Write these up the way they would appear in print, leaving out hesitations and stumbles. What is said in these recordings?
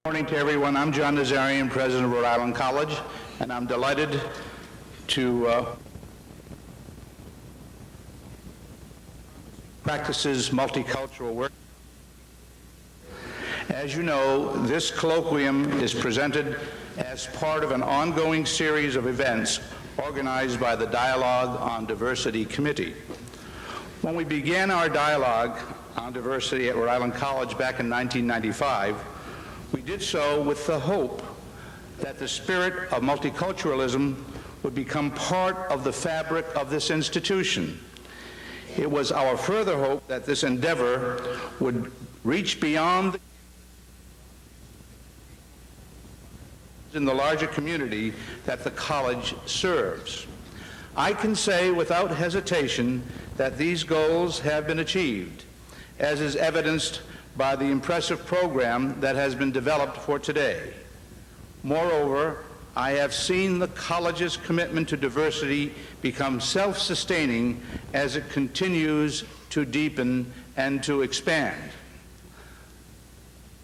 Good morning to everyone. I'm John Nazarian, President of Rhode Island College, and I'm delighted to practices multicultural work. As you know, this colloquium is presented as part of an ongoing series of events organized by the Dialogue on Diversity Committee. When we began our dialogue on diversity at Rhode Island College back in 1995, we did so with the hope that the spirit of multiculturalism would become part of the fabric of this institution. It was our further hope that this endeavor would reach beyond in the larger community that the college serves. I can say without hesitation that these goals have been achieved, as is evidenced by the impressive program that has been developed for today. Moreover, I have seen the college's commitment to diversity become self-sustaining as it continues to deepen and to expand.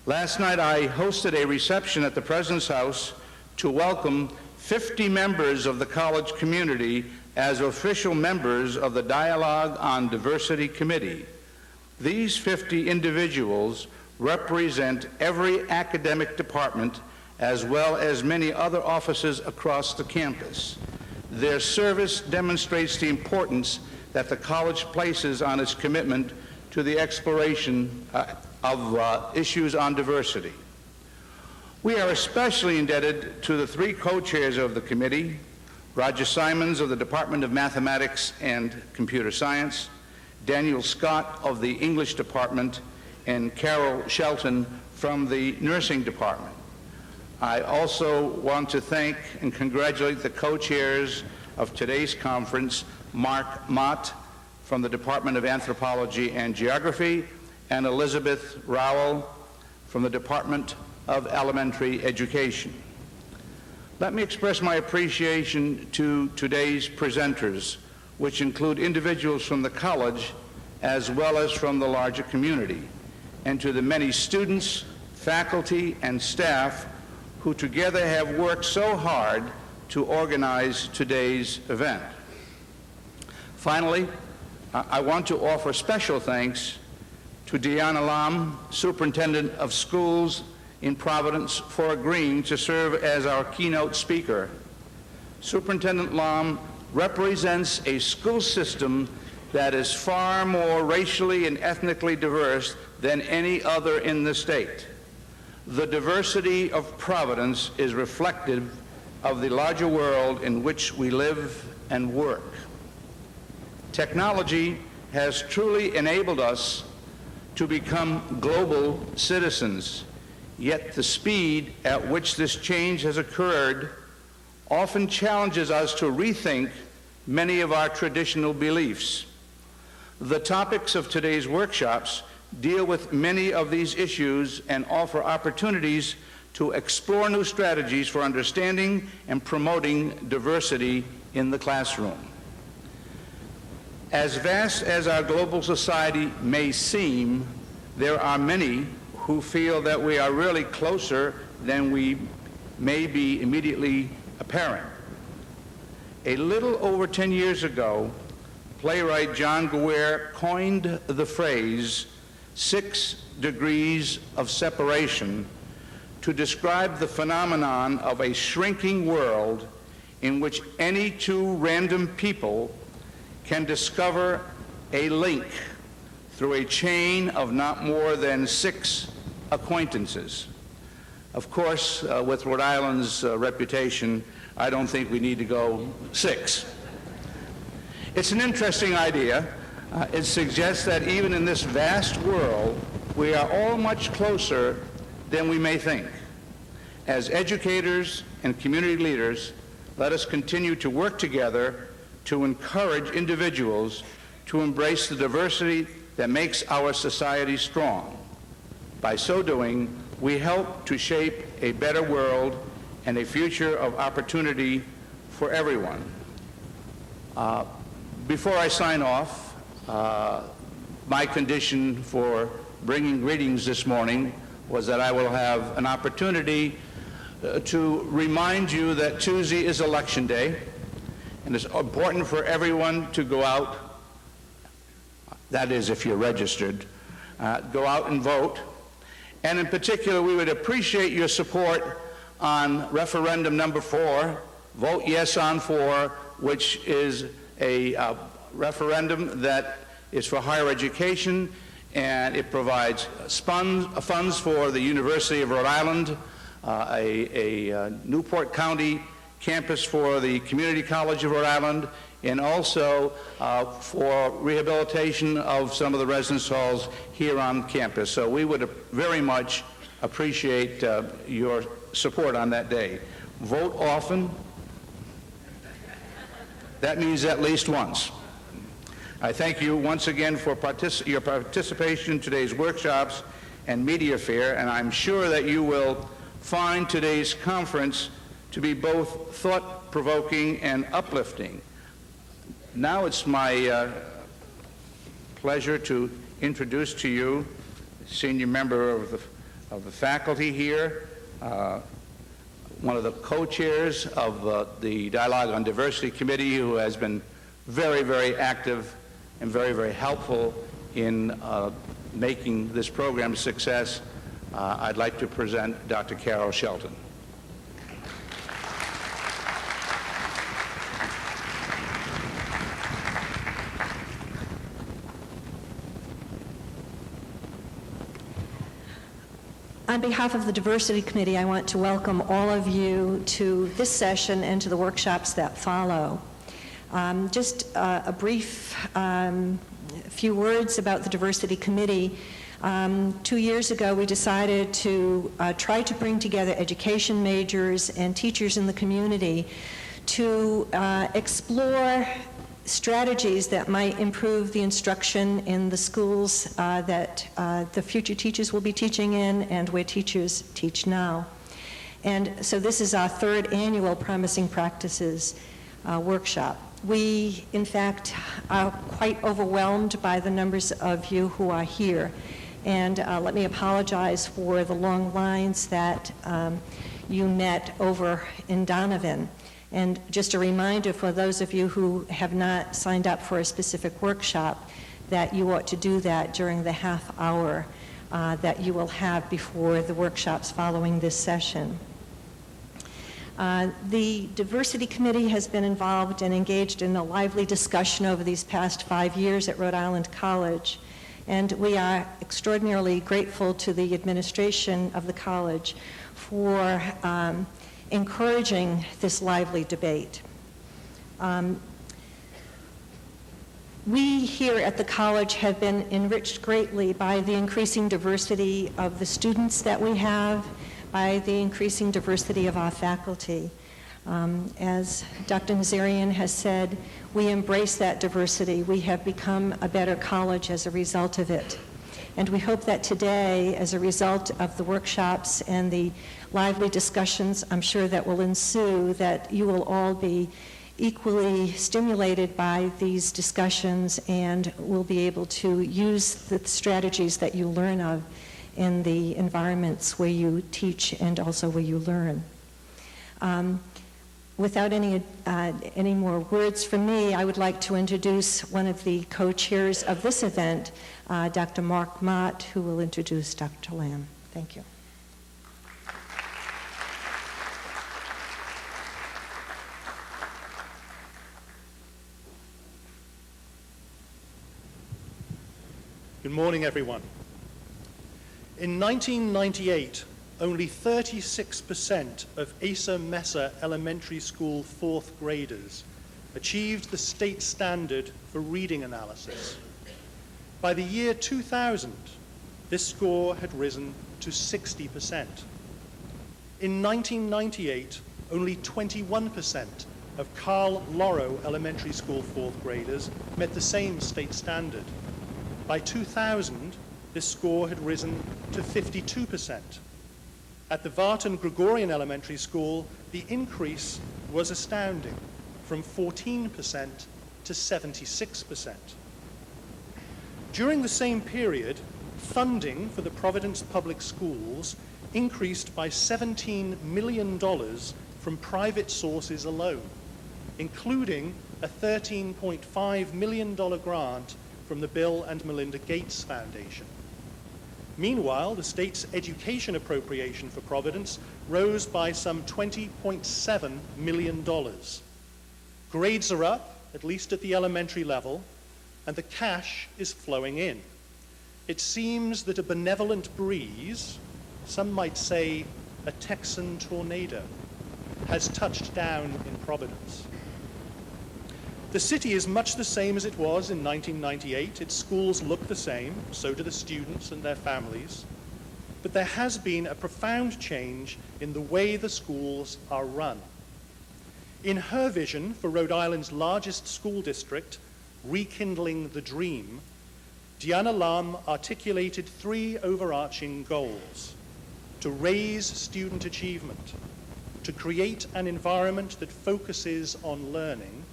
Last night I hosted a reception at the President's House to welcome 50 members of the college community as official members of the Dialogue on Diversity Committee. These 50 individuals represent every academic department as well as many other offices across the campus. Their service demonstrates the importance that the college places on its commitment to the exploration of issues on diversity. We are especially indebted to the three co-chairs of the committee, Roger Simons of the Department of Mathematics and Computer Science, Daniel Scott of the English Department, and Carol Shelton from the Nursing Department. I also want to thank and congratulate the co-chairs of today's conference, Mark Mott from the Department of Anthropology and Geography, and Elizabeth Rowell from the Department of Elementary Education. Let me express my appreciation to today's presenters, which include individuals from the college as well as from the larger community, and to the many students, faculty, and staff who together have worked so hard to organize today's event. Finally, I want to offer special thanks to Deanna Lam, Superintendent of Schools in Providence, for agreeing to serve as our keynote speaker. Superintendent Lam represents a school system that is far more racially and ethnically diverse than any other in the state. The diversity of Providence is reflective of the larger world in which we live and work. Technology has truly enabled us to become global citizens, yet the speed at which this change has occurred often challenges us to rethink many of our traditional beliefs. The topics of today's workshops deal with many of these issues and offer opportunities to explore new strategies for understanding and promoting diversity in the classroom. As vast as our global society may seem, there are many who feel that we are really closer than we may be immediately apparent. A little over 10 years ago, playwright John Guare coined the phrase 6 degrees of separation to describe the phenomenon of a shrinking world in which any two random people can discover a link through a chain of not more than 6 acquaintances. Of course, with Rhode Island's reputation, I don't think we need to go 6. It's an interesting idea. It suggests that even in this vast world, we are all much closer than we may think. As educators and community leaders, let us continue to work together to encourage individuals to embrace the diversity that makes our society strong. By so doing, we help to shape a better world and a future of opportunity for everyone. Before I sign off, my condition for bringing greetings this morning was that I will have an opportunity to remind you that Tuesday is Election Day, and it's important for everyone to go out, that is if you're registered, go out and vote. And in particular, we would appreciate your support on referendum number 4, Vote Yes on 4, which is a referendum that is for higher education, and it provides funds for the University of Rhode Island, a Newport County campus for the Community College of Rhode Island, and also for rehabilitation of some of the residence halls here on campus. So we would very much appreciate your support on that day. Vote often. That means at least once. I thank you once again for your participation in today's workshops and media fair, and I'm sure that you will find today's conference to be both thought-provoking and uplifting. Now it's my pleasure to introduce to you a senior member of the faculty here, one of the co-chairs of the Dialogue on Diversity Committee, who has been very, very active and very, very helpful in making this program a success. I'd like to present Dr. Carol Shelton. On behalf of the Diversity Committee, I want to welcome all of you to this session and to the workshops that follow. Just a brief few words about the Diversity Committee. 2 years ago, we decided to try to bring together education majors and teachers in the community to explore strategies that might improve the instruction in the schools that the future teachers will be teaching in and where teachers teach now. And so this is our 3rd annual Promising Practices workshop. We, in fact, are quite overwhelmed by the numbers of you who are here. And let me apologize for the long lines that you met over in Donovan. And just a reminder for those of you who have not signed up for a specific workshop that you ought to do that during the half hour that you will have before the workshops following this session. The Diversity Committee has been involved and engaged in a lively discussion over these past 5 years at Rhode Island College. And we are extraordinarily grateful to the administration of the college for encouraging this lively debate. We here at the college have been enriched greatly by the increasing diversity of the students that we have, by the increasing diversity of our faculty. As Dr. Nazarian has said, we embrace that diversity. We have become a better college as a result of it. And we hope that today, as a result of the workshops and the lively discussions I'm sure that will ensue, that you will all be equally stimulated by these discussions and will be able to use the strategies that you learn of in the environments where you teach and also where you learn. Without any more words from me, I would like to introduce one of the co-chairs of this event, Dr. Mark Mott, who will introduce Dr. Lamb. Thank you. Good morning, everyone. In 1998, only 36% of Asa Messer Elementary School 4th graders achieved the state standard for reading analysis. By the year 2000, this score had risen to 60%. In 1998, only 21% of Carl Lorrow Elementary School 4th graders met the same state standard. By 2000, this score had risen to 52%. At the Vartan Gregorian Elementary School, the increase was astounding, from 14% to 76%. During the same period, funding for the Providence Public Schools increased by $17 million from private sources alone, including a $13.5 million grant from the Bill and Melinda Gates Foundation. Meanwhile, the state's education appropriation for Providence rose by some $20.7 million. Grades are up, at least at the elementary level, and the cash is flowing in. It seems that a benevolent breeze, some might say a Texan tornado, has touched down in Providence. The city is much the same as it was in 1998. Its schools look the same, so do the students and their families. But there has been a profound change in the way the schools are run. In her vision for Rhode Island's largest school district, Rekindling the Dream, Deanna Lam articulated 3 overarching goals: to raise student achievement, to create an environment that focuses on learning,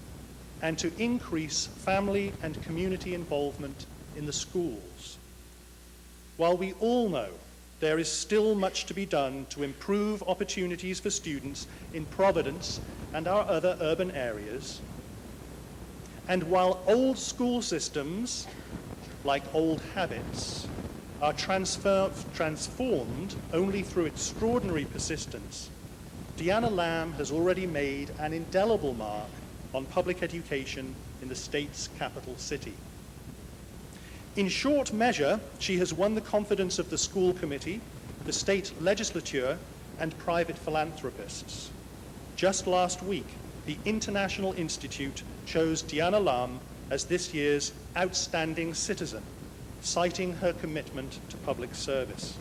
and to increase family and community involvement in the schools. While we all know there is still much to be done to improve opportunities for students in Providence and our other urban areas, and while old school systems, like old habits, are transformed only through extraordinary persistence, Deanna Lam has already made an indelible mark on public education in the state's capital city. In short measure, she has won the confidence of the school committee, the state legislature, and private philanthropists. Just last week, the International Institute chose Deanna Lam as this year's Outstanding Citizen, citing her commitment to public service.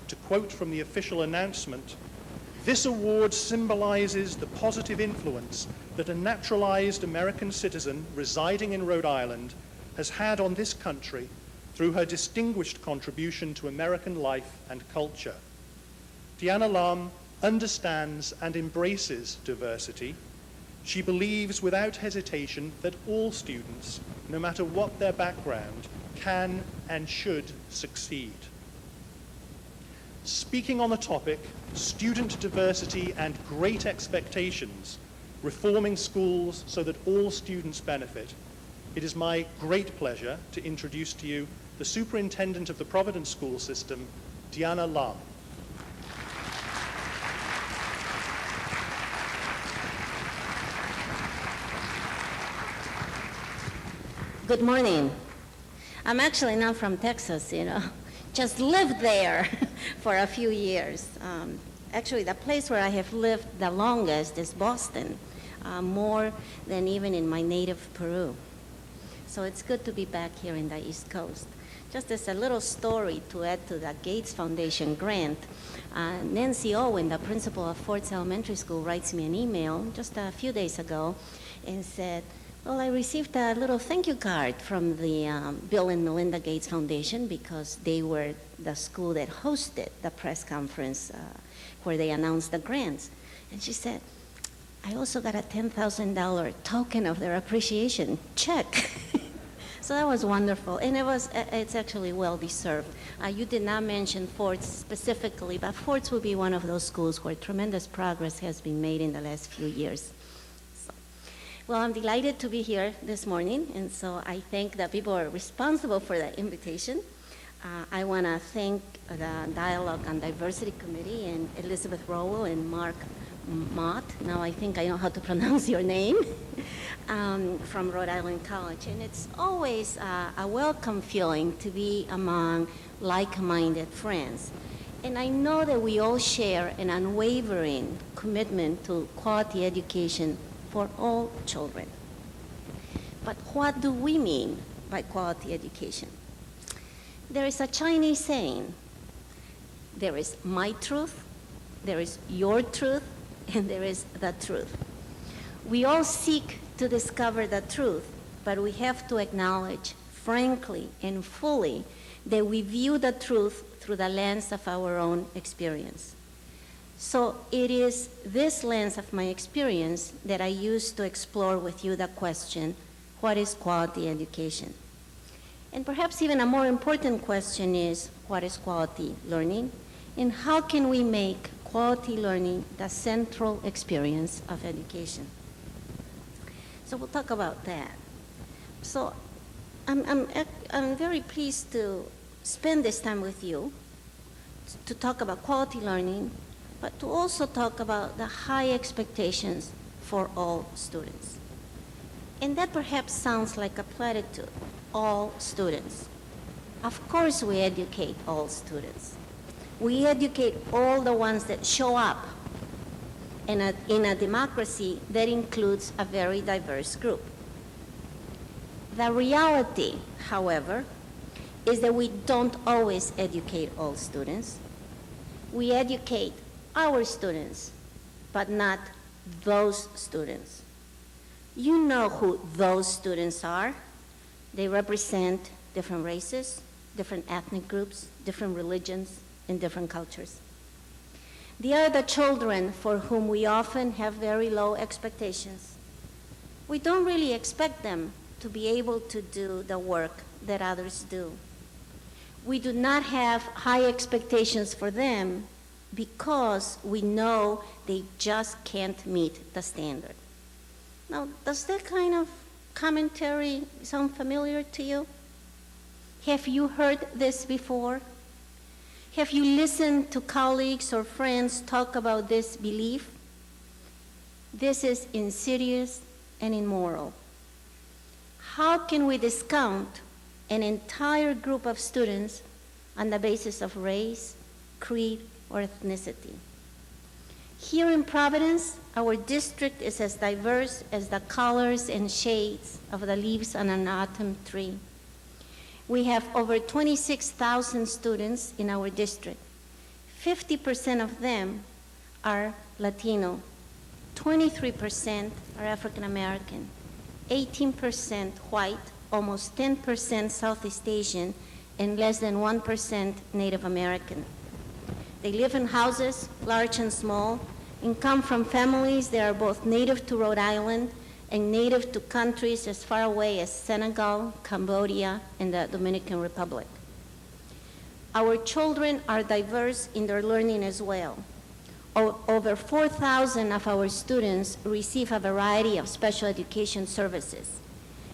To quote from the official announcement, "This award symbolizes the positive influence that a naturalized American citizen residing in Rhode Island has had on this country through her distinguished contribution to American life and culture. Deanna Lam understands and embraces diversity. She believes without hesitation that all students, no matter what their background, can and should succeed." Speaking on the topic, student diversity and great expectations, reforming schools so that all students benefit, it is my great pleasure to introduce to you the Superintendent of the Providence School System, Deanna Lam. Good morning. I'm actually not from Texas, just lived there for a few years. Actually, the place where I have lived the longest is Boston, more than even in my native Peru. So it's good to be back here in the East Coast. Just as a little story to add to the Gates Foundation grant, Nancy Owen, the principal of Fords Elementary School, writes me an email just a few days ago and said, "Well, I received a little thank you card from the Bill and Melinda Gates Foundation because they were the school that hosted the press conference where they announced the grants." And she said, "I also got a $10,000 token of their appreciation check." So that was wonderful, and it's actually well-deserved. You did not mention Fords specifically, but Fords will be one of those schools where tremendous progress has been made in the last few years. Well, I'm delighted to be here this morning, and so I thank the people who are responsible for the invitation. I want to thank the Dialogue on Diversity Committee and Elizabeth Rowell and Mark Mott. Now I think I know how to pronounce your name, from Rhode Island College. And it's always a welcome feeling to be among like-minded friends. And I know that we all share an unwavering commitment to quality education for all children. But what do we mean by quality education? There is a Chinese saying, there is my truth, there is your truth, and there is the truth. We all seek to discover the truth, but we have to acknowledge frankly and fully that we view the truth through the lens of our own experience. So it is this lens of my experience that I use to explore with you the question, what is quality education? And perhaps even a more important question is, what is quality learning? And how can we make quality learning the central experience of education? So we'll talk about that. So I'm very pleased to spend this time with you to talk about quality learning, but to also talk about the high expectations for all students. And that perhaps sounds like a platitude, all students. Of course we educate all students. We educate all the ones that show up in a democracy that includes a very diverse group. The reality, however, is that we don't always educate all students. We educate our students, but not those students. You know who those students are. They represent different races, different ethnic groups, different religions, and different cultures. They are the children for whom we often have very low expectations. We don't really expect them to be able to do the work that others do. We do not have high expectations for them because we know they just can't meet the standard. Now, does that kind of commentary sound familiar to you? Have you heard this before? Have you listened to colleagues or friends talk about this belief? This is insidious and immoral. How can we discount an entire group of students on the basis of race, creed, or ethnicity? Here in Providence, our district is as diverse as the colors and shades of the leaves on an autumn tree. We have over 26,000 students in our district. 50% of them are Latino, 23% are African American, 18% white, almost 10% Southeast Asian, and less than 1% Native American. They live in houses, large and small, and come from families that are both native to Rhode Island and native to countries as far away as Senegal, Cambodia, and the Dominican Republic. Our children are diverse in their learning as well. Over 4,000 of our students receive a variety of special education services.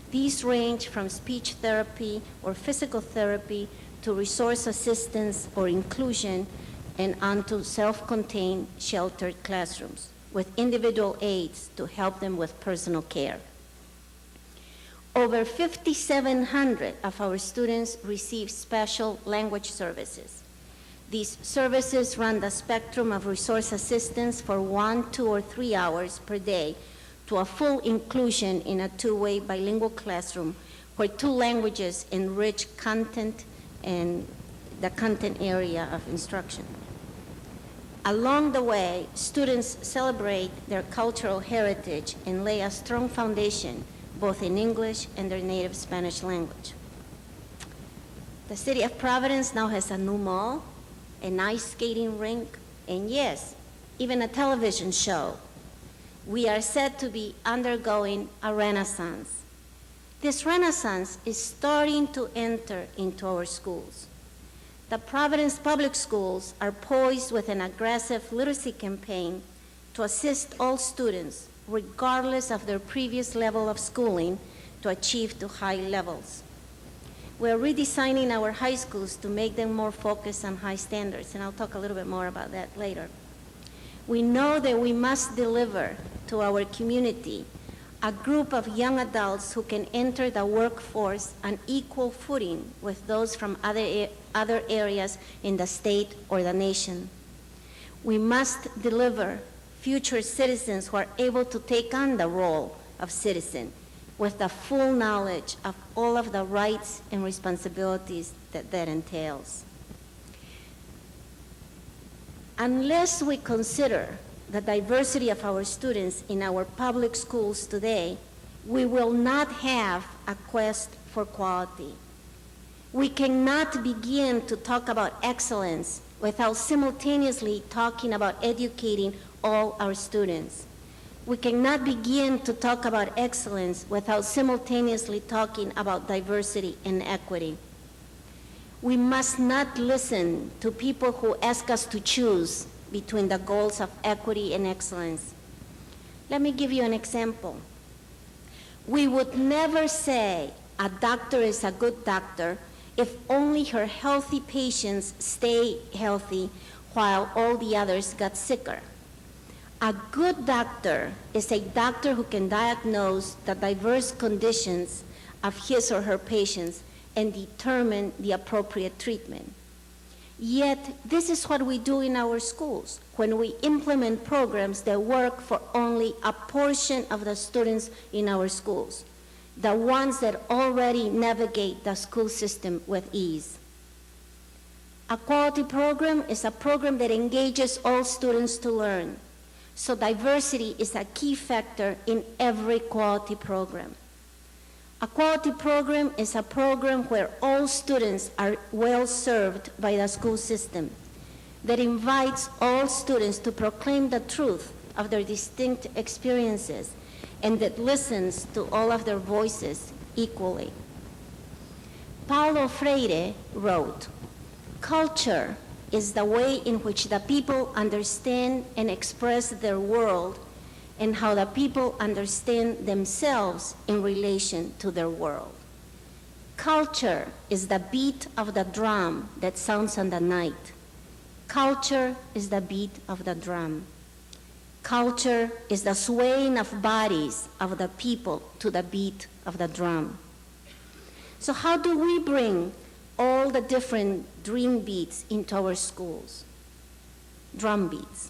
These range from speech therapy or physical therapy to resource assistance or inclusion and onto self-contained sheltered classrooms with individual aides to help them with personal care. Over 5,700 of our students receive special language services. These services run the spectrum of resource assistance for 1, 2, or 3 hours per day to a full inclusion in a two-way bilingual classroom where 2 languages enrich content and the content area of instruction. Along the way, students celebrate their cultural heritage and lay a strong foundation both in English and their native Spanish language. The city of Providence now has a new mall, an ice skating rink, and yes, even a television show. We are said to be undergoing a renaissance. This renaissance is starting to enter into our schools. The Providence Public Schools are poised with an aggressive literacy campaign to assist all students, regardless of their previous level of schooling, to achieve to high levels. We are redesigning our high schools to make them more focused on high standards, and I'll talk a little bit more about that later. We know that we must deliver to our community a group of young adults who can enter the workforce on equal footing with those from other areas in the state or the nation. We must deliver future citizens who are able to take on the role of citizen with the full knowledge of all of the rights and responsibilities that entails. Unless we consider the diversity of our students in our public schools today, we will not have a quest for quality. We cannot begin to talk about excellence without simultaneously talking about educating all our students. We cannot begin to talk about excellence without simultaneously talking about diversity and equity. We must not listen to people who ask us to choose between the goals of equity and excellence. Let me give you an example. We would never say a doctor is a good doctor if only her healthy patients stay healthy while all the others got sicker. A good doctor is a doctor who can diagnose the diverse conditions of his or her patients and determine the appropriate treatment. Yet, this is what we do in our schools when we implement programs that work for only a portion of the students in our schools, the ones that already navigate the school system with ease. A quality program is a program that engages all students to learn. So diversity is a key factor in every quality program. A quality program is a program where all students are well served by the school system, that invites all students to proclaim the truth of their distinct experiences, and that listens to all of their voices equally. Paulo Freire wrote, "Culture is the way in which the people understand and express their world and how the people understand themselves in relation to their world. Culture is the beat of the drum that sounds on the night. Culture is the beat of the drum. Culture is the swaying of bodies of the people to the beat of the drum." So how do we bring all the different dream beats into our schools? Drum beats.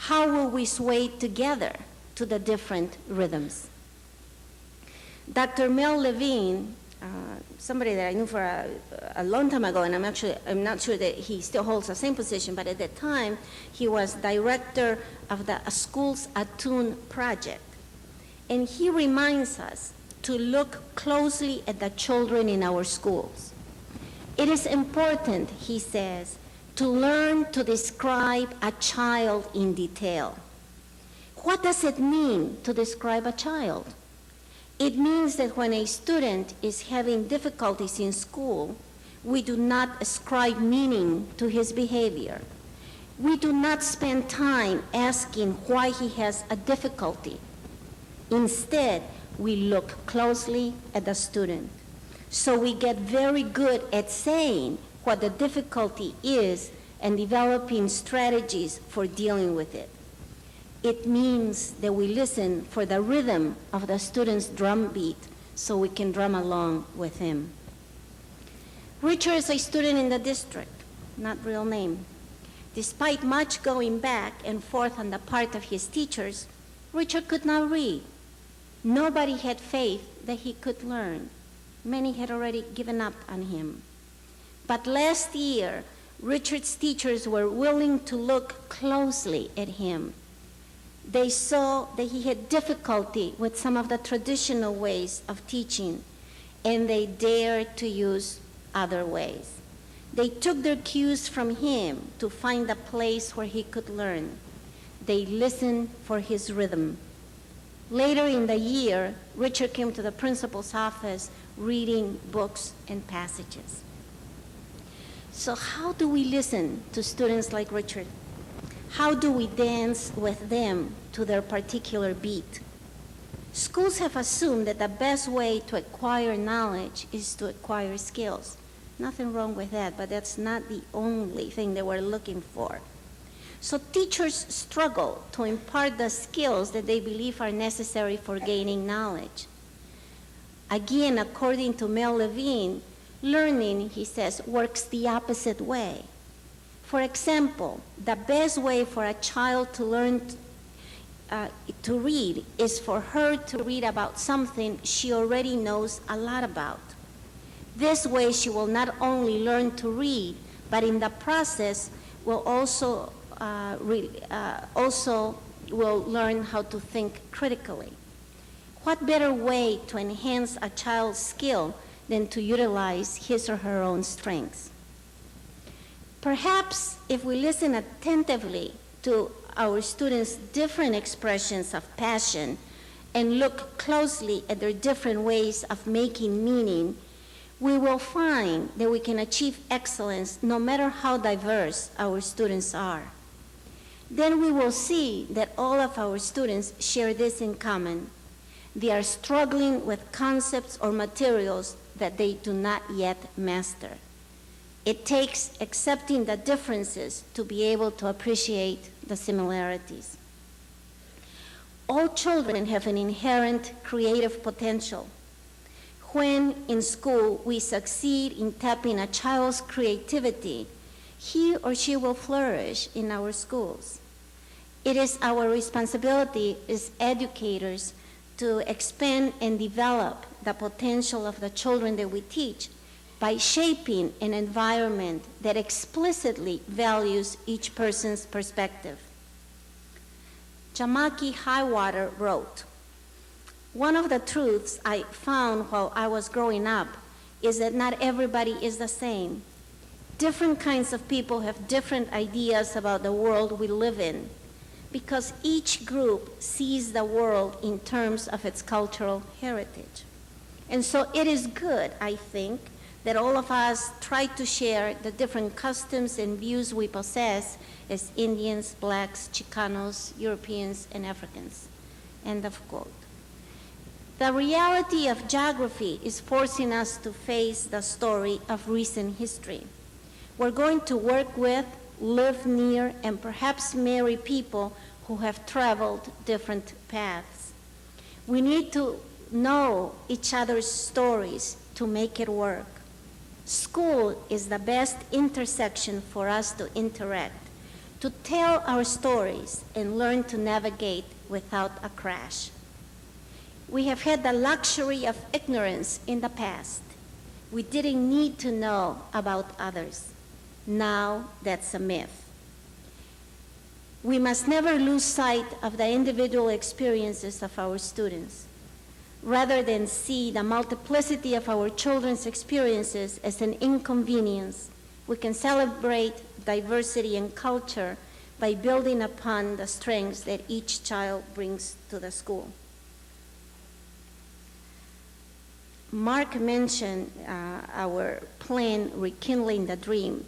How will we sway together to the different rhythms? Dr. Mel Levine, somebody that I knew for a long time ago, and I'm not sure that he still holds the same position, but at that time, he was director of the Schools Attune Project. And he reminds us to look closely at the children in our schools. It is important, he says, to learn to describe a child in detail. What does it mean to describe a child? It means that when a student is having difficulties in school, we do not ascribe meaning to his behavior. We do not spend time asking why he has a difficulty. Instead, we look closely at the student. So we get very good at saying what the difficulty is and developing strategies for dealing with it. It means that we listen for the rhythm of the student's drum beat so we can drum along with him. Richard is a student in the district, not real name. Despite much going back and forth on the part of his teachers, Richard could not read. Nobody had faith that he could learn. Many had already given up on him. But last year, Richard's teachers were willing to look closely at him. They saw that he had difficulty with some of the traditional ways of teaching, and they dared to use other ways. They took their cues from him to find a place where he could learn. They listened for his rhythm. Later in the year, Richard came to the principal's office reading books and passages. So how do we listen to students like Richard? How do we dance with them to their particular beat? Schools have assumed that the best way to acquire knowledge is to acquire skills. Nothing wrong with that, but that's not the only thing that we're looking for. So teachers struggle to impart the skills that they believe are necessary for gaining knowledge. Again, according to Mel Levine, learning, he says, works the opposite way. For example, the best way for a child to learn to read is for her to read about something she already knows a lot about. This way, she will not only learn to read, but in the process will also will learn how to think critically. What better way to enhance a child's skill than to utilize his or her own strengths? Perhaps if we listen attentively to our students' different expressions of passion and look closely at their different ways of making meaning, we will find that we can achieve excellence no matter how diverse our students are. Then we will see that all of our students share this in common. They are struggling with concepts or materials that they do not yet master. It takes accepting the differences to be able to appreciate the similarities. All children have an inherent creative potential. When in school we succeed in tapping a child's creativity, he or she will flourish in our schools. It is our responsibility as educators to expand and develop the potential of the children that we teach by shaping an environment that explicitly values each person's perspective. Jamaki Highwater wrote, "One of the truths I found while I was growing up is that not everybody is the same. Different kinds of people have different ideas about the world we live in, because each group sees the world in terms of its cultural heritage. And so it is good, I think, that all of us try to share the different customs and views we possess as Indians, Blacks, Chicanos, Europeans, and Africans." End of quote. The reality of geography is forcing us to face the story of recent history. We're going to work with, live near, and perhaps marry people who have traveled different paths. We need to know each other's stories to make it work. School is the best intersection for us to interact, to tell our stories and learn to navigate without a crash. We have had the luxury of ignorance in the past. We didn't need to know about others. Now that's a myth. We must never lose sight of the individual experiences of our students. Rather than see the multiplicity of our children's experiences as an inconvenience, we can celebrate diversity and culture by building upon the strengths that each child brings to the school. Mark mentioned our plan, Rekindling the Dream,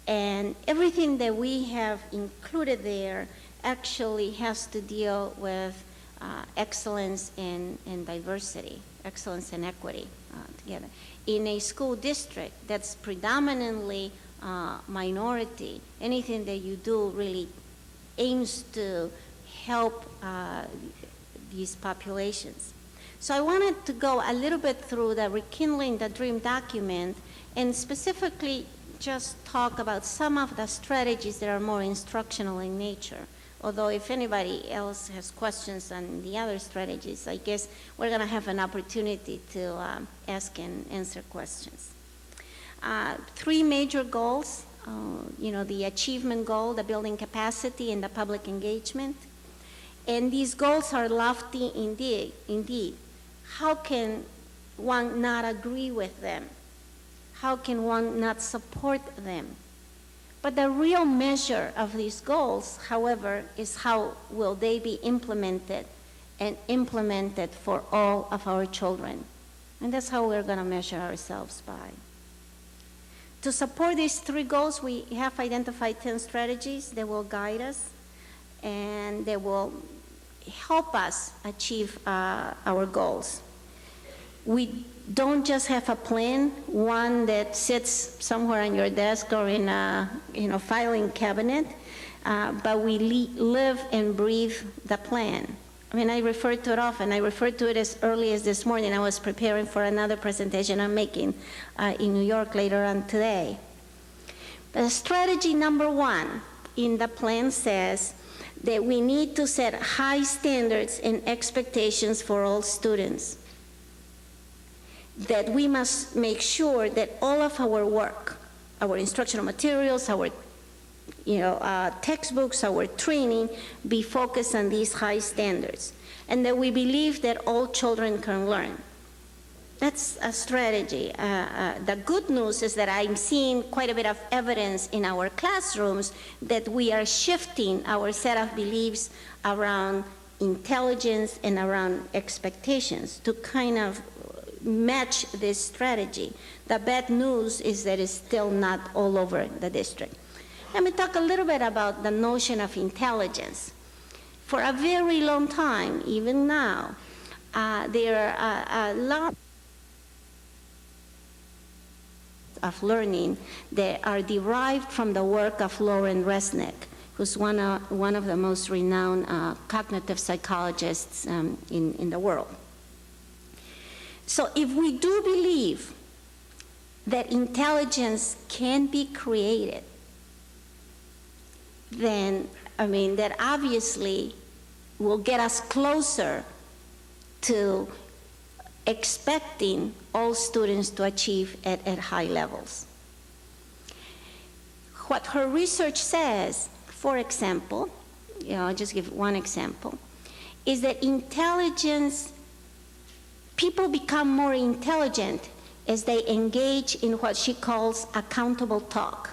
and everything that we have included there actually has to deal with excellence and diversity, excellence and equity together. In a school district that's predominantly minority, anything that you do really aims to help these populations. So I wanted to go a little bit through the Rekindling the Dream document and specifically just talk about some of the strategies that are more instructional in nature. Although if anybody else has questions on the other strategies, I guess we're going to have an opportunity to ask and answer questions. 3 major goals, the achievement goal, the building capacity, and the public engagement. And these goals are lofty indeed. How can one not agree with them? How can one not support them? But the real measure of these goals, however, is how will they be implemented and implemented for all of our children. And that's how we're going to measure ourselves by. To support these 3 goals, we have identified 10 strategies that will guide us and they will help us achieve our goals. We don't just have a plan, one that sits somewhere on your desk or in a filing cabinet, but we live and breathe the plan. I mean, I refer to it often. I referred to it as early as this morning. I was preparing for another presentation I'm making in New York later on today. But strategy number 1 in the plan says that we need to set high standards and expectations for all students. That we must make sure that all of our work, our instructional materials, our textbooks, our training, be focused on these high standards, and that we believe that all children can learn. that's a strategy. The good news is that I'm seeing quite a bit of evidence in our classrooms that we are shifting our set of beliefs around intelligence and around expectations to kind of match this strategy. The bad news is that it's still not all over the district. Let me talk a little bit about the notion of intelligence. For a very long time, even now, there are a lot of learning that are derived from the work of Lauren Resnick, who's one of the most renowned cognitive psychologists in the world. So if we do believe that intelligence can be created, then, that obviously will get us closer to expecting all students to achieve at high levels. What her research says, for example, I'll just give one example, is that people become more intelligent as they engage in what she calls accountable talk.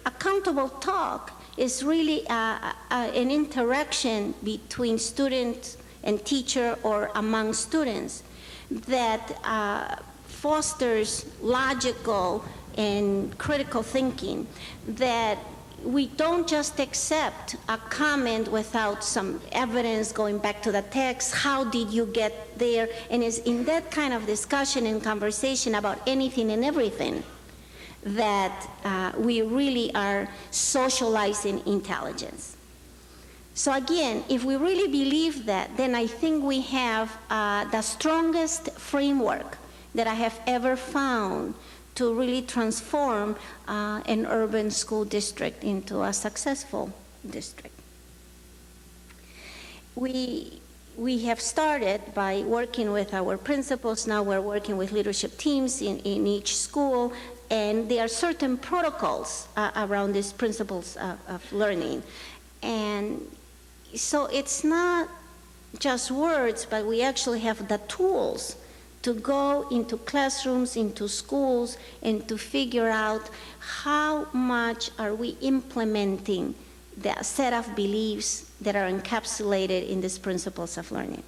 Accountable talk is really an interaction between student and teacher or among students that fosters logical and critical thinking, that we don't just accept a comment without some evidence going back to the text. How did you get there? And it's in that kind of discussion and conversation about anything and everything that we really are socializing intelligence. So again, if we really believe that, then I think we have the strongest framework that I have ever found to really transform an urban school district into a successful district. We have started by working with our principals. Now we're working with leadership teams in each school, and there are certain protocols around these principles of learning. And so it's not just words, but we actually have the tools to go into classrooms, into schools, and to figure out how much are we implementing the set of beliefs that are encapsulated in these principles of learning.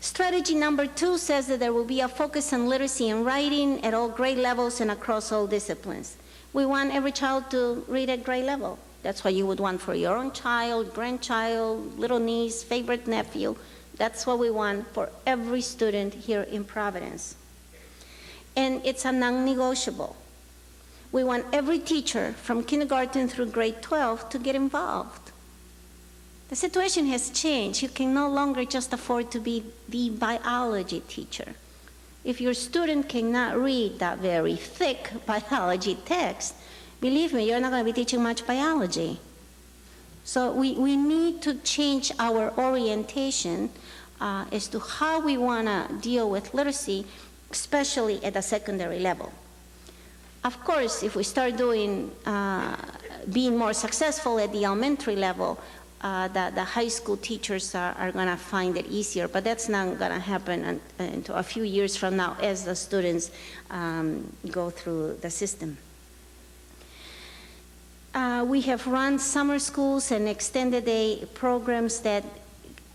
Strategy number 2 says that there will be a focus on literacy and writing at all grade levels and across all disciplines. We want every child to read at grade level. That's what you would want for your own child, grandchild, little niece, favorite nephew. That's what we want for every student here in Providence. And it's a non-negotiable. We want every teacher from kindergarten through grade 12 to get involved. The situation has changed. You can no longer just afford to be the biology teacher. If your student cannot read that very thick biology text, believe me, you're not going to be teaching much biology. So we need to change our orientation as to how we want to deal with literacy, especially at the secondary level. Of course, if we start doing, being more successful at the elementary level, the high school teachers are going to find it easier, but that's not going to happen until a few years from now as the students go through the system. We have run summer schools and extended day programs that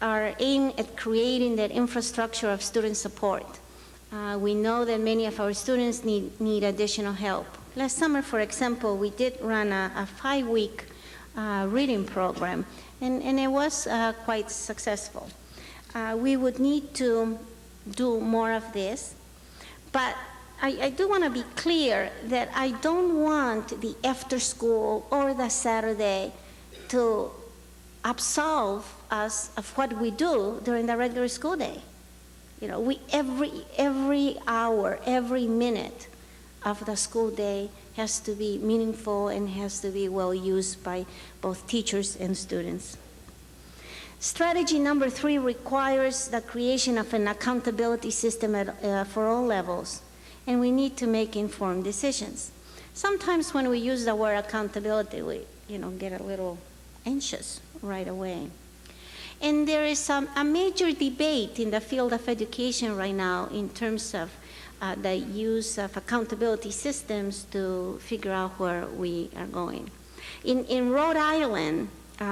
are aimed at creating that infrastructure of student support. We know that many of our students need additional help. Last summer, for example, we did run a 5-week reading program, and it was quite successful. We would need to do more of this, but I do want to be clear that I don't want the after school or the Saturday to absolve us of what we do during the regular school day. You know, every hour, every minute of the school day has to be meaningful and has to be well used by both teachers and students. Strategy number 3 requires the creation of an accountability system for all levels, and we need to make informed decisions. Sometimes when we use the word accountability, we get a little anxious right away. And there is a major debate in the field of education right now in terms of the use of accountability systems to figure out where we are going. In Rhode Island,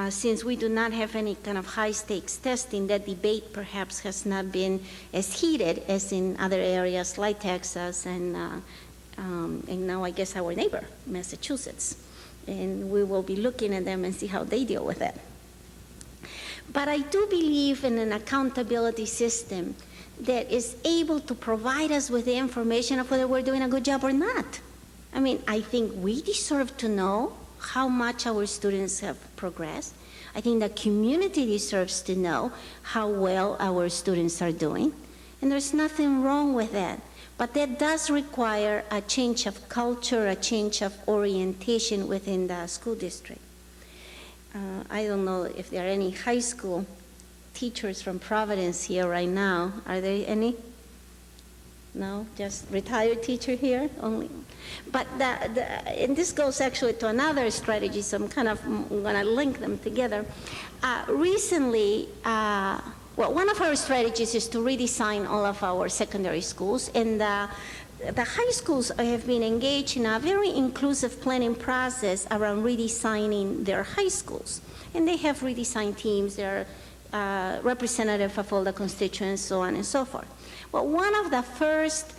since we do not have any kind of high-stakes testing, that debate perhaps has not been as heated as in other areas like Texas and now I guess our neighbor, Massachusetts. And we will be looking at them and see how they deal with it. But I do believe in an accountability system that is able to provide us with the information of whether we're doing a good job or not. I mean, I think we deserve to know how much our students have progressed. I think the community deserves to know how well our students are doing. And there's nothing wrong with that. But that does require a change of culture, a change of orientation within the school district. I don't know if there are any high school teachers from Providence here right now. Are there any? No, just retired teacher here only. But and this goes actually to another strategy, so I'm going to link them together. Recently, one of our strategies is to redesign all of our secondary schools, and the high schools have been engaged in a very inclusive planning process around redesigning their high schools. And they have redesign teams, they're representative of all the constituents, so on and so forth. Well, one of the first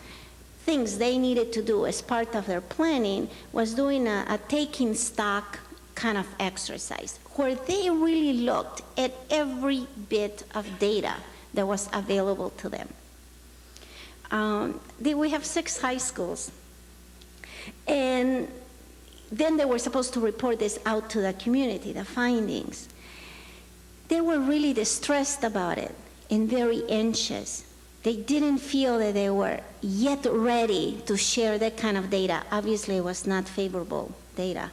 things they needed to do as part of their planning was doing a taking stock kind of exercise, where they really looked at every bit of data that was available to them. We have 6 high schools, and then they were supposed to report this out to the community, the findings. They were really distressed about it and very anxious. They didn't feel that they were yet ready to share that kind of data. Obviously, it was not favorable data.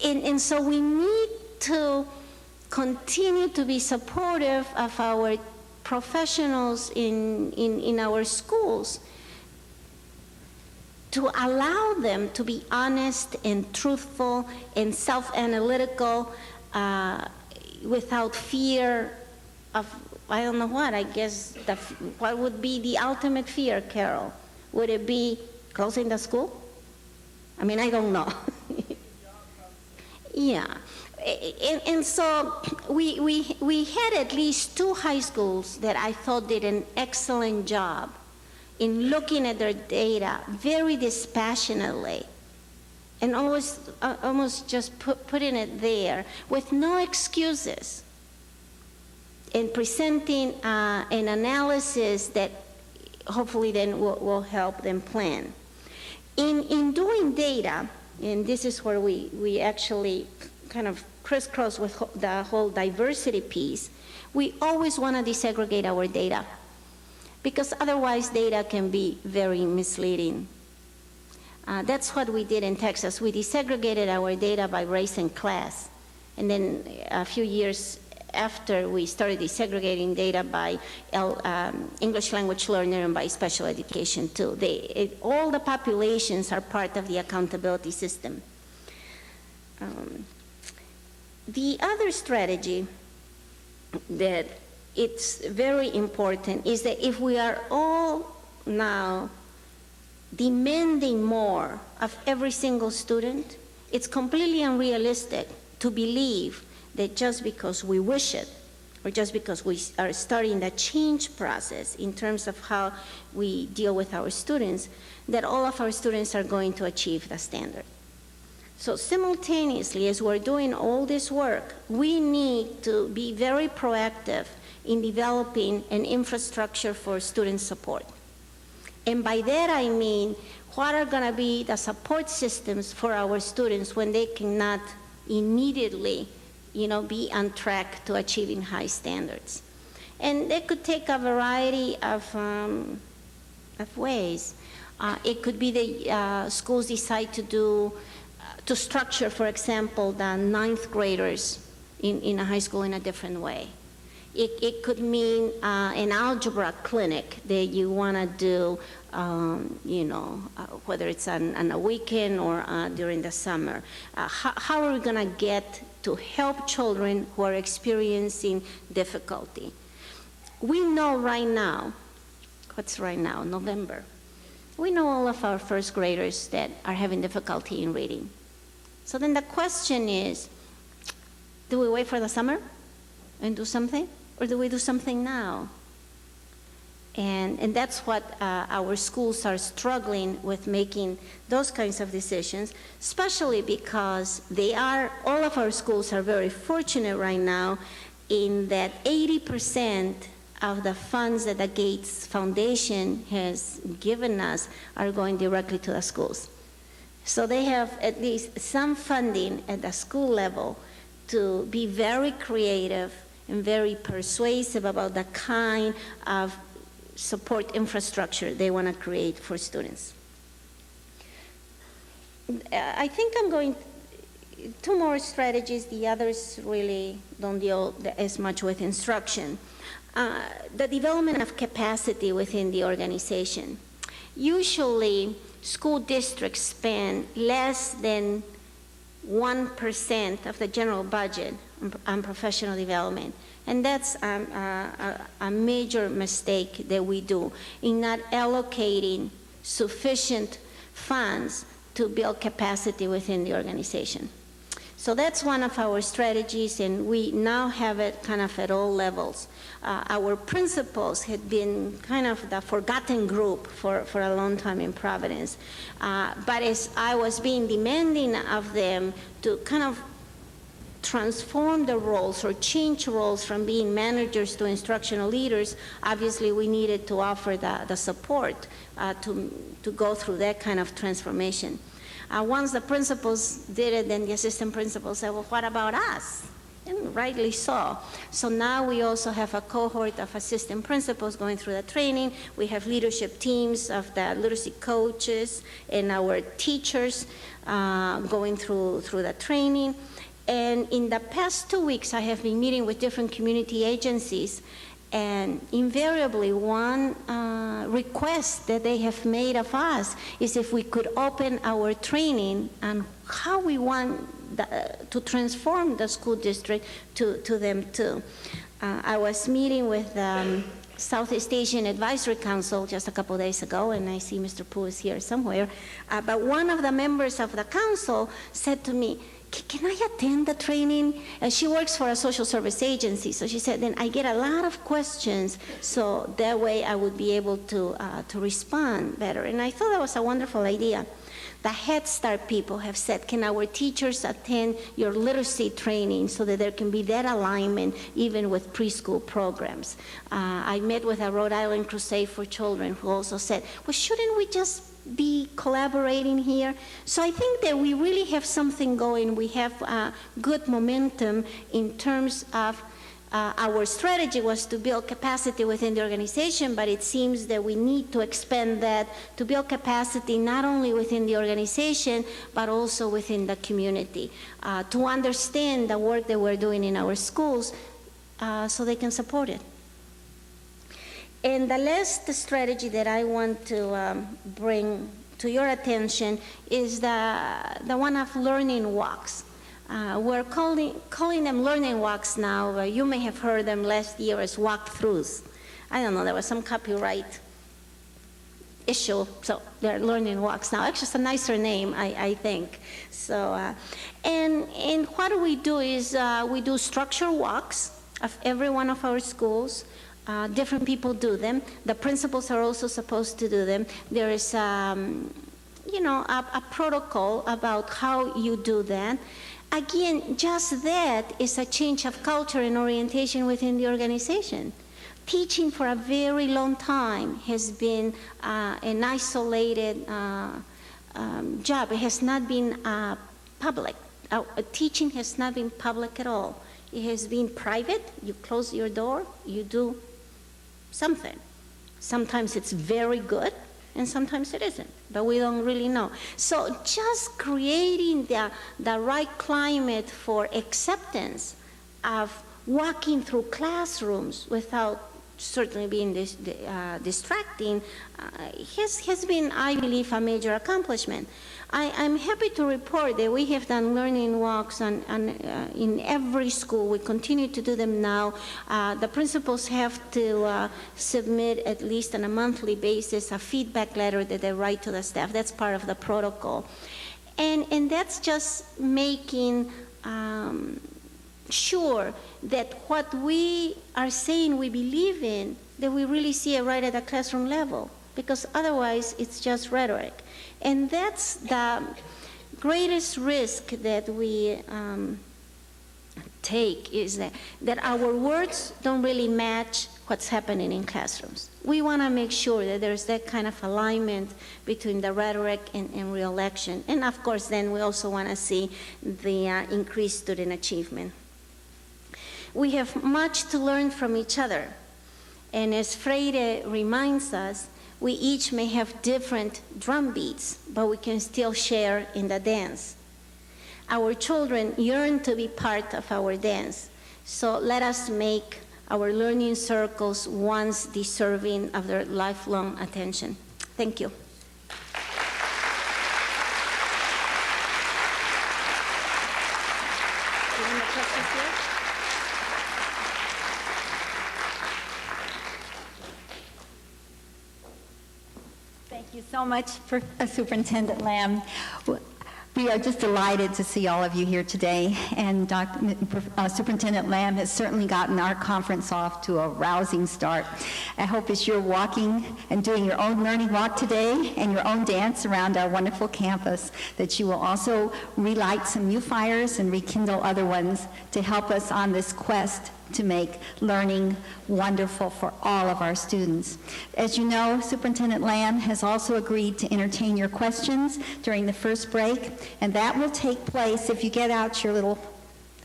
And so we need to continue to be supportive of our professionals in our schools to allow them to be honest and truthful and self-analytical without fear of, I don't know what, I guess, what would be the ultimate fear, Carol? Would it be closing the school? I mean, I don't know. Yeah. And so we had at least 2 high schools that I thought did an excellent job in looking at their data very dispassionately and almost just putting it there with no excuses and presenting an analysis that hopefully then will help them plan. In doing data, and this is where we actually kind of crisscross with the whole diversity piece, we always want to desegregate our data, because otherwise data can be very misleading. That's what we did in Texas. We desegregated our data by race and class. And then a few years after, we started desegregating data by English language learner and by special education too. All the populations are part of the accountability system. The other strategy that it's very important is that if we are all now demanding more of every single student, it's completely unrealistic to believe that just because we wish it, or just because we are starting the change process in terms of how we deal with our students, that all of our students are going to achieve the standard. So simultaneously, as we're doing all this work, we need to be very proactive in developing an infrastructure for student support. And by that I mean, what are going to be the support systems for our students when they cannot immediately, be on track to achieving high standards? And they could take a variety of ways. It could be the schools decide to structure, for example, the 9th graders in a high school in a different way. It could mean an algebra clinic that you want to do, whether it's on a weekend or during the summer. How are we going to get to help children who are experiencing difficulty. We know right now, what's right now, November, we know all of our first graders that are having difficulty in reading. So then the question is, do we wait for the summer and do something, or do we do something now? And that's what our schools are struggling with, making those kinds of decisions, especially because all of our schools are very fortunate right now in that 80% of the funds that the Gates Foundation has given us are going directly to the schools. So they have at least some funding at the school level to be very creative and very persuasive about the kind of support infrastructure they want to create for students. I think I'm going two more strategies. The others really don't deal as much with instruction. The development of capacity within the organization. Usually, school districts spend less than 1% of the general budget on professional development. And that's a major mistake that we do in not allocating sufficient funds to build capacity within the organization. So that's one of our strategies, and we now have it kind of at all levels. Our principals had been kind of the forgotten group for a long time in Providence. But as I was being demanding of them to kind of transform the roles or change roles from being managers to instructional leaders, obviously we needed to offer the support to go through that kind of transformation. Once the principals did it, then the assistant principals said, well, what about us? And rightly so. So now we also have a cohort of assistant principals going through the training. We have leadership teams of the literacy coaches and our teachers going through the training. And in the past 2 weeks, I have been meeting with different community agencies, and invariably one request that they have made of us is if we could open our training on how we want to transform the school district to them too. I was meeting with Southeast Asian Advisory Council just a couple days ago, and I see Mr. Poo is here somewhere. But one of the members of the council said to me, can I attend the training? She works for a social service agency, so she said, then I get a lot of questions, so that way I would be able to respond better. And I thought that was a wonderful idea. The Head Start people have said, can our teachers attend your literacy training so that there can be that alignment even with preschool programs? I met with a Rhode Island Crusade for Children who also said, well, shouldn't we just be collaborating here? So I think that we really have something going. We have good momentum in terms of our strategy was to build capacity within the organization, but it seems that we need to expand that to build capacity not only within the organization, but also within the community, to understand the work that we're doing in our schools so they can support it. And the last strategy that I want to bring to your attention is the one of learning walks. We're calling them learning walks now. You may have heard them last year as walkthroughs. I don't know, there was some copyright issue, so they're learning walks now. Actually, it's a nicer name, I think. So, and what we do is we do structured walks of every one of our schools. Different people do them. The principals are also supposed to do them. There is, a protocol about how you do that. Again, just that is a change of culture and orientation within the organization. Teaching for a very long time has been an isolated job. It has not been public. Teaching has not been public at all. It has been private. You close your door, you do something. Sometimes it's very good, and sometimes it isn't, but we don't really know. So just creating the right climate for acceptance of walking through classrooms without certainly being distracting has been, I believe, a major accomplishment. I'm happy to report that we have done learning walks in every school. We continue to do them now. The principals have to submit at least on a monthly basis a feedback letter that they write to the staff. That's part of the protocol. And that's just making sure that what we are saying we believe in, that we really see it right at the classroom level, because otherwise it's just rhetoric. And that's the greatest risk that we take, is that our words don't really match what's happening in classrooms. We want to make sure that there's that kind of alignment between the rhetoric and real action. And of course, then we also want to see the increased student achievement. We have much to learn from each other. And as Freire reminds us, we each may have different drum beats, but we can still share in the dance. Our children yearn to be part of our dance, so let us make our learning circles ones deserving of their lifelong attention. Thank you. Thank you so much, Superintendent Lamb. We are just delighted to see all of you here today, and Superintendent Lamb has certainly gotten our conference off to a rousing start. I hope as you're walking and doing your own learning walk today and your own dance around our wonderful campus, that you will also relight some new fires and rekindle other ones to help us on this quest to make learning wonderful for all of our students. As you know, Superintendent Lamb has also agreed to entertain your questions during the first break, and that will take place, if you get out your little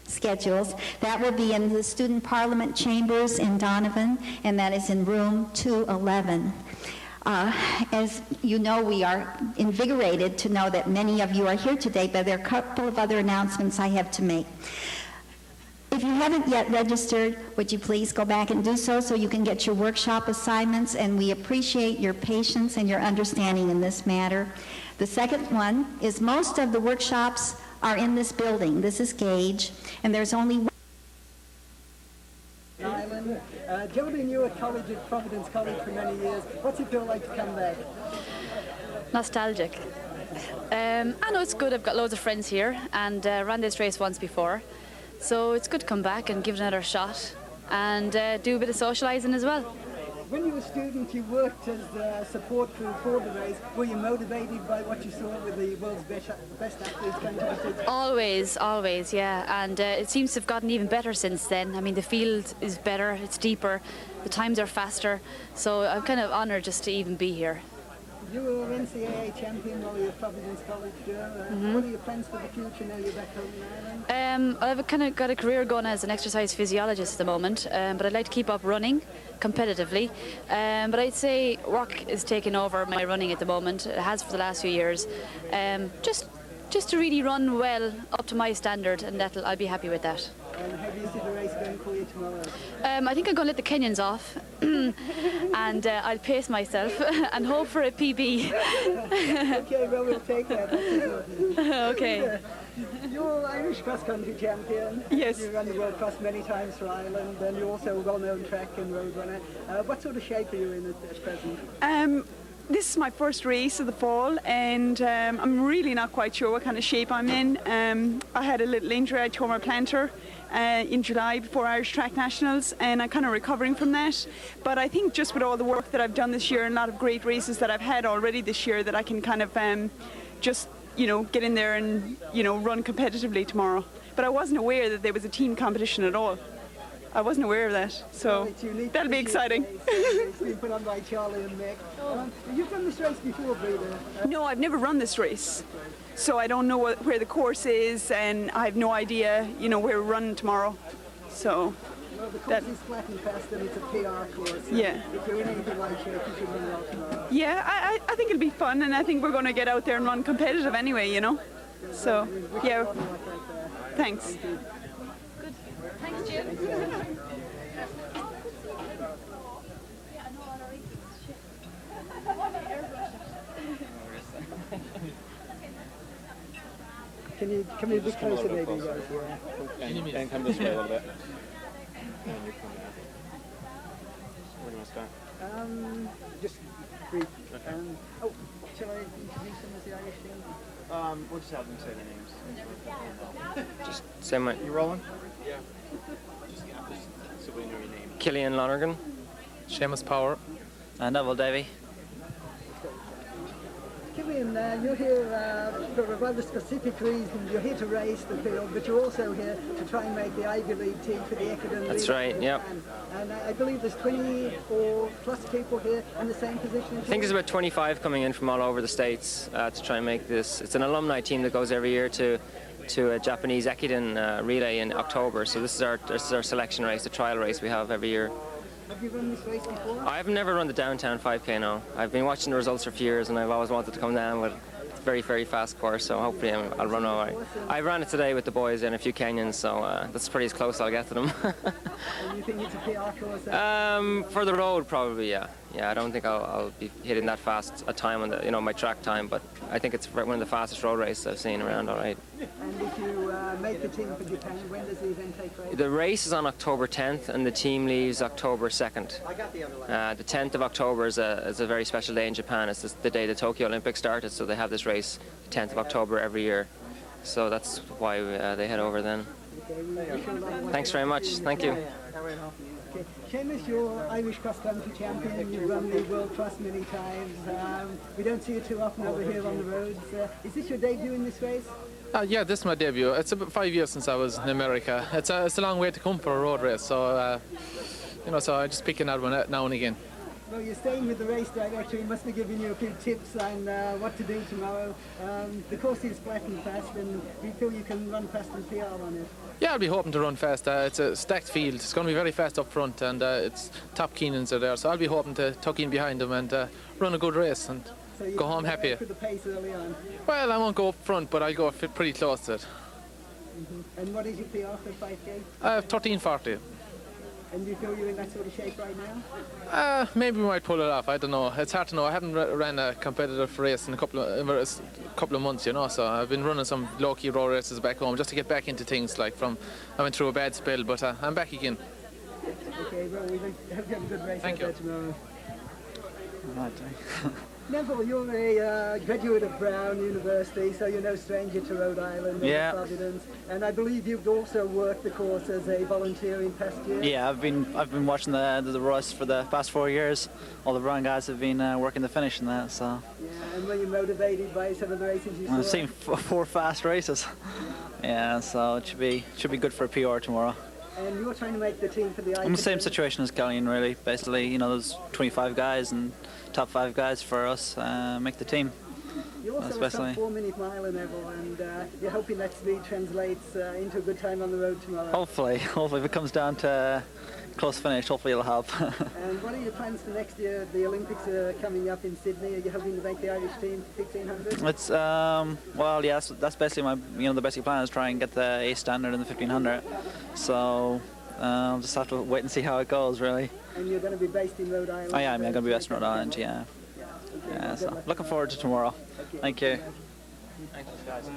schedules, that will be in the Student Parliament Chambers in Donovan, and that is in room 211. As you know, we are invigorated to know that many of you are here today, but there are a couple of other announcements I have to make. If you haven't yet registered, would you please go back and do so you can get your workshop assignments, and we appreciate your patience and your understanding in this matter. The second one is most of the workshops are in this building. This is Gage, and there's only one. Island. Jody knew at college at Providence College for many years. What's it feel like to come back? Nostalgic. I know it's good. I've got loads of friends here and ran this race once before. So it's good to come back and give it another shot and do a bit of socialising as well. When you were a student, you worked as support crew for the race. Were you motivated by what you saw with the world's best athletes going to the city? Always, yeah. And it seems to have gotten even better since then. I mean, the field is better, it's deeper, the times are faster. So I'm kind of honoured just to even be here. You were NCAA champion while you were at Providence College. What are your plans for the future now you're back home in Ireland? I've kind of got a career going as an exercise physiologist at the moment, but I'd like to keep up running competitively. But I'd say work is taking over my running at the moment. It has for the last few years. Just to really run well up to my standard, and I'll be happy with that. And how do you see the race going for you tomorrow? I think I'm going to let the Kenyans off and I'll pace myself and hope for a PB. Okay, well, we'll take that. Okay. You're Irish cross-country champion. Yes. You've run the World Cross many times for Ireland, and you're also a well-known track and road runner. What sort of shape are you in at present? This is my first race of the fall, and I'm really not quite sure what kind of shape I'm in. I had a little injury. I tore my plantar in July before Irish Track Nationals, and I'm kind of recovering from that. But I think just with all the work that I've done this year and a lot of great races that I've had already this year, that I can kind of just, get in there and, run competitively tomorrow. But I wasn't aware that there was a team competition at all. I wasn't aware of that, so that'll be exciting. It's been put on by Charlie and Mick. You've run this race before, Breda? No, I've never run this race, so I don't know where the course is, and I have no idea, where we're running tomorrow. So. Well, the course is flat and fast, and it's a PR course. So yeah. If you're in anything like shape, you should run well tomorrow. Yeah, I think it'll be fun, and I think we're going to get out there and run competitive anyway, So, yeah. Thanks. Thank you. Thanks, Jim. Can you come a bit closer, maybe? Guys? Yeah. And come this way a little bit. And you come back. Where do you want to start? Just brief. Okay. Shall I introduce them as the Irish team? We'll just have them say their names. Just say my... You rolling? Yeah. Just so we know your name. Killian Lonergan. Seamus Power. Neville Davey. Killian, you're here for a rather specific reason. You're here to race the field, but you're also here to try and make the Ivy League team for the Ekiden That's League. right, yep. And I believe there's 24 plus people here in the same position. I think there's about 25 coming in from all over the States to try and make this. It's an alumni team that goes every year to a Japanese Ekiden relay in October. So this is our selection race, the trial race we have every year. Have you run this race before? I've never run the downtown 5K now. I've been watching the results for a few years and I've always wanted to come down with a very, very fast course, so hopefully I'll run all right. I ran it today with the boys in a few Kenyans, so that's pretty as close I'll get to them. And you think it's a PR course? For the road, probably, yeah. Yeah, I don't think I'll be hitting that fast a time on the, my track time, but I think it's one of the fastest road races I've seen around, all right. And if you make the team for Japan, when does the event take place? The race is on October 10th and the team leaves October 2nd. The 10th of October is a very special day in Japan. It's the day the Tokyo Olympics started, so they have this race the 10th of October every year. So that's why they head over then. Thanks very much. Thank you. Okay. Seamus, you're Irish cross-country champion. You've run the World Cross many times. We don't see you too often over here on the roads. Is this your debut in this race? Yeah, this is my debut. It's about 5 years since I was in America. It's a long way to come for a road race, so so I'm just picking that one out now and again. Well, you're staying with the race director. He must be giving you a few tips on what to do tomorrow. The course is flat and fast, and we feel you can run fast and PR on it. Yeah, I'll be hoping to run fast. It's a stacked field. It's going to be very fast up front, and it's top Keenans are there, so I'll be hoping to tuck in behind them and run a good race and So you go home happy. For the pace early on. Well, I won't go up front, but I'll go pretty close to it. And what is your PR for 5K? 13:40. And do you feel you're in that sort of shape right now? Maybe we might pull it off. I don't know. It's hard to know. I haven't ran a competitive race in a couple of months, so I've been running some low-key road races back home just to get back into things. I went through a bad spell, but I'm back again. Okay, well, we hope you have a good race Thank out there you. tomorrow. Neville, you're a graduate of Brown University, so you're no stranger to Rhode Island and Providence. And I believe you've also worked the course as a volunteer in past years. Yeah, I've been watching the race for the past 4 years. All the Brown guys have been working the finish in that. So. Yeah, and were you motivated by some of the races you saw? I've seen 4 fast races. Yeah, so it should be good for a PR tomorrow. And you're trying to make the team for the I'm in the same situation as Killian, really. Basically, there's 25 guys and top 5 guys for us make the team. You also have a 4-minute mile in Neville, and you're hoping that speed translates into a good time on the road tomorrow. Hopefully, if it comes down to close finish, hopefully it'll help. And what are your plans for next year? The Olympics are coming up in Sydney. Are you hoping to make the Irish team 1600? It's that's basically my the basic plan is try and get the A standard in the 1500. So I'll just have to wait and see how it goes, really. And you're going to be based in Rhode Island? I am. I'm going to be based in Rhode Island. Yeah. So looking forward to tomorrow. Thank you. Thanks, guys.